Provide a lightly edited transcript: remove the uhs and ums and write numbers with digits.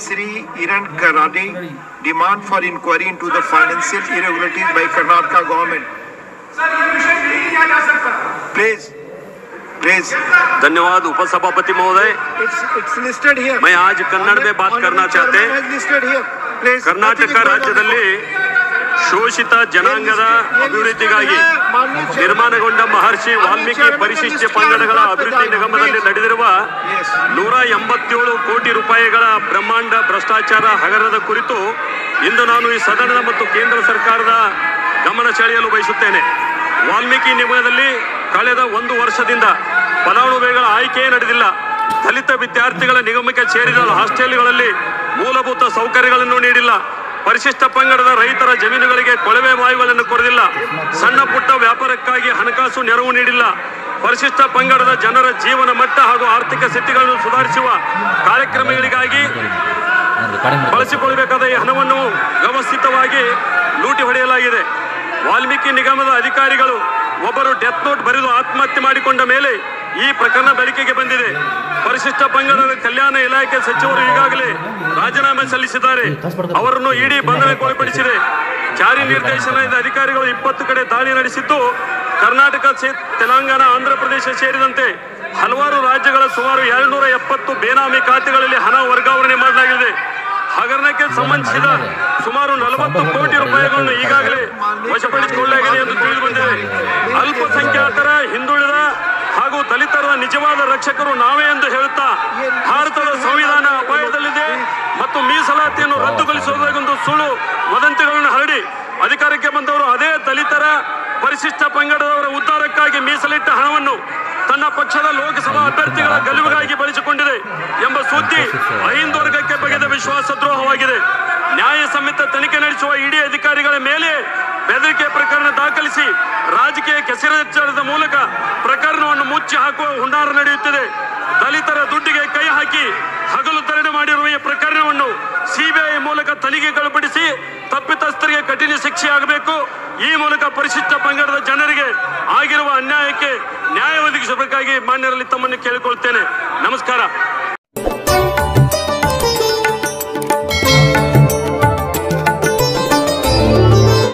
Sri Iran Karade demand for inquiry into the financial irregularities by Karnataka government. Please. धन्यवाद उपसभापति महोदय। It's listed here. मैं आज कन्नड़ में बात करना चाहते हैं। कर्नाटक राज्यದಲ್ಲಿ ಶೋಷಿತ ಜನಾಂಗದ ಅಭಿವೃದ್ಧಿಗಾಗಿ ನಿರ್ಮಾಣಗೊಂಡ ಮಹರ್ಷಿ ವಾಲ್ಮೀಕಿ ಪರಿಶಿಷ್ಟ ಪಂಗಡಗಳ ಅಭಿವೃದ್ಧಿ ನಿಗಮದಲ್ಲಿ ನಡೆದಿರುವ 187 ಕೋಟಿ ರೂಪಾಯಿಗಳ ಬ್ರಹ್ಮಾಂಡ ಭ್ರಷ್ಟಾಚಾರ ಹಗರಣದ ಕುರಿತು ಇಂದು ನಾನು ಈ ಸದನ ಮತ್ತು ಕೇಂದ್ರ ಸರ್ಕಾರದ ಗಮನ ಸೆಳೆಯಲು ಬಯಸುತ್ತೇನೆ। ವಾಲ್ಮೀಕಿ ನಿಗಮದಲ್ಲಿ ಕಳೆದ 1 ವರ್ಷದಿಂದ ಫಲಾನುಭವಿಗಳ ಆಯ್ಕೆ ನಡೆದಿಲ್ಲ। ದಲಿತ ವಿದ್ಯಾರ್ಥಿಗಳ ನಿಗಮಕ್ಕೆ ಸೇರಿದ ಹಾಸ್ಟೆಲ್ಗಳಲ್ಲಿ ಮೂಲಭೂತ ಸೌಕರ್ಯಗಳನ್ನು ನೀಡಿಲ್ಲ। ಪರಿಶಿಷ್ಟ ಪಂಗಡದ ರೈತರ ಜಮೀನುಗಳಿಗೆ ಕೊಳವೆ ಬಾವಿಗಳನ್ನು ಕೊರೆದಿಲ್ಲ। ಸಣ್ಣ ಪುಟ್ಟ ವ್ಯಾಪಾರಕ್ಕಾಗಿ ಹಣಕಾಸು ನೆರವು ನೀಡಿಲ್ಲ। ಪರಿಶಿಷ್ಟ ಪಂಗಡದ ಜನರ ಜೀವನ ಮಟ್ಟ ಹಾಗೂ ಆರ್ಥಿಕ ಸ್ಥಿತಿಗಳನ್ನು ಸುಧಾರಿಸುವ ಕಾರ್ಯಕ್ರಮಗಳಿಗಾಗಿ ಬಳಸಿಕೊಳ್ಳಬೇಕಾದ ಈ ಹಣವನ್ನು ವ್ಯವಸ್ಥಿತವಾಗಿ ಲೂಟಿ ಹೊಡೆಯಲಾಗಿದೆ। ವಾಲ್ಮೀಕಿ ನಿಗಮದ ಅಧಿಕಾರಿಗಳು ಒಬ್ಬರು ಡೆತ್ ನೋಟ್ ಬರೆದು ಆತ್ಮಹತ್ಯೆ ಮಾಡಿಕೊಂಡ ಮೇಲೆ ಈ ಪ್ರಕರಣ ಬೆಳಕಿಗೆ ಬಂದಿದೆ। ಪರಿಶಿಷ್ಟ ಪಂಗಡದ ಕಲ್ಯಾಣ ಇಲಾಖೆ ಸಚಿವರು ಈಗಾಗಲೇ ರಾಜೀನಾಮೆ ಸಲ್ಲಿಸಿದ್ದಾರೆ, ಅವರನ್ನು ಇಡಿ ಬಂಧನಕ್ಕೆ ಒಳಪಡಿಸಿದೆ। ಜಾರಿ ನಿರ್ದೇಶನಾಲಯದ ಅಧಿಕಾರಿಗಳು 20 ಕಡೆ ದಾಳಿ ನಡೆಸಿದ್ದು ಕರ್ನಾಟಕ, ತೆಲಂಗಾಣ, ಆಂಧ್ರ ಪ್ರದೇಶ ಸೇರಿದಂತೆ ಹಲವಾರು ರಾಜ್ಯಗಳ ಸುಮಾರು 270 ಬೇನಾಮಿ ಖಾತೆಗಳಲ್ಲಿ ಹಣ ವರ್ಗಾವಣೆ ಮಾಡಲಾಗಿದೆ। ಹಗರಣಕ್ಕೆ ಸಂಬಂಧಿಸಿದ ಸುಮಾರು 40 ಕೋಟಿ ರೂಪಾಯಿಗಳನ್ನು ಈಗಾಗಲೇ ವಶಪಡಿಸಿಕೊಳ್ಳಲಾಗಿದೆ ಎಂದು ತಿಳಿದು ಬಂದಿದೆ। ಅಲ್ಪಸಂಖ್ಯಾತರ, ಹಿಂದುಳಿದ ಹಾಗೂ ದಲಿತರ ನಿಜವಾದ ರಕ್ಷಕರು ನಾವೇ ಎಂದು ಹೇಳುತ್ತಾ ಭಾರತದ ಸಂವಿಧಾನ ಅಪಾಯದಲ್ಲಿದೆ ಮತ್ತು ಮೀಸಲಾತಿಯನ್ನು ರದ್ದುಗೊಳಿಸುವುದಕ್ಕೊಂದು ಸುಳ್ಳು ವದಂತಿಗಳನ್ನು ಹರಡಿ ಅಧಿಕಾರಕ್ಕೆ ಬಂದವರು ಅದೇ ದಲಿತರ, ಪರಿಶಿಷ್ಟ ಪಂಗಡದವರ ಉದ್ಧಾರಕ್ಕಾಗಿ ಮೀಸಲಿಟ್ಟ ಹಣವನ್ನು ತನ್ನ ಪಕ್ಷದ ಲೋಕಸಭಾ ಅಭ್ಯರ್ಥಿಗಳ ಗೆಲುವಿಗಾಗಿ ಬಳಸಿಕೊಂಡಿದೆ ಎಂಬ ಸುದ್ದಿ ಅಹಿಂದ ವರ್ಗಕ್ಕೆ ಬಗೆದ ವಿಶ್ವಾಸ ದ್ರೋಹವಾಗಿದೆ। ನ್ಯಾಯಸಮ್ಮತ ತನಿಖೆ ನಡೆಸುವ ಇಡಿ ಅಧಿಕಾರಿಗಳ ಮೇಲೆ ಬೆದರಿಕೆ ಪ್ರಕರಣ ದಾಖಲಿಸಿ ರಾಜಕೀಯ ಕೆಸರೆಚ್ಚರದ ಮೂಲಕ ಪ್ರಕರಣವನ್ನು ಮುಚ್ಚಿ ಹಾಕುವ ಹುನ್ನಾರ ನಡೆಯುತ್ತಿದೆ। ದಲಿತರ ದುಡ್ಡಿಗೆ ಕೈ ಹಾಕಿ ಹಗಲು ಧರಣಿ ಮಾಡಿರುವ ಈ ಪ್ರಕರಣವನ್ನು ಸಿಬಿಐ ಮೂಲಕ ತನಿಖೆಗೊಳಪಡಿಸಿ ತಪ್ಪಿತಸ್ಥರಿಗೆ ಕಠಿಣ ಶಿಕ್ಷೆಯಾಗಬೇಕು। ಈ ಮೂಲಕ ಪರಿಶಿಷ್ಟ ಪಂಗಡದ ಜನರಿಗೆ ಆಗಿರುವ ಅನ್ಯಾಯಕ್ಕೆ ನ್ಯಾಯ ಒದಗಿಸಬೇಕಾಗಿ ಮಾನ್ಯರಲ್ಲಿ ತಮ್ಮನ್ನು ಕೇಳಿಕೊಳ್ತೇನೆ। ನಮಸ್ಕಾರ।